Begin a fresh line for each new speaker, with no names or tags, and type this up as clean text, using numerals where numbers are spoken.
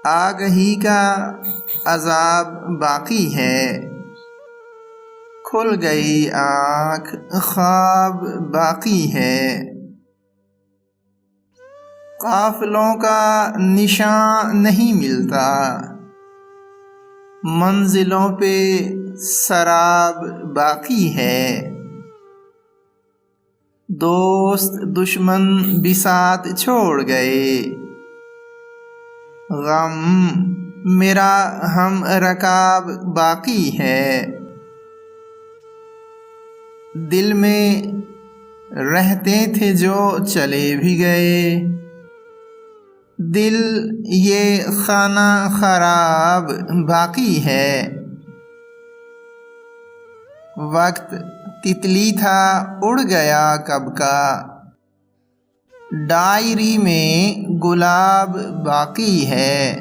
آگہی کا عذاب باقی ہے، کھل گئی آنکھ خواب باقی ہے۔ قافلوں کا نشان نہیں ملتا، منزلوں پہ سراب باقی ہے۔ دوست دشمن بساط چھوڑ گئے، غم میرا ہم رکاب باقی ہے۔ دل میں رہتے تھے جو چلے بھی گئے، دل یہ خانہ خراب باقی ہے۔ وقت تتلی تھا اڑ گیا کب کا، ڈائری میں گلاب باقی ہے۔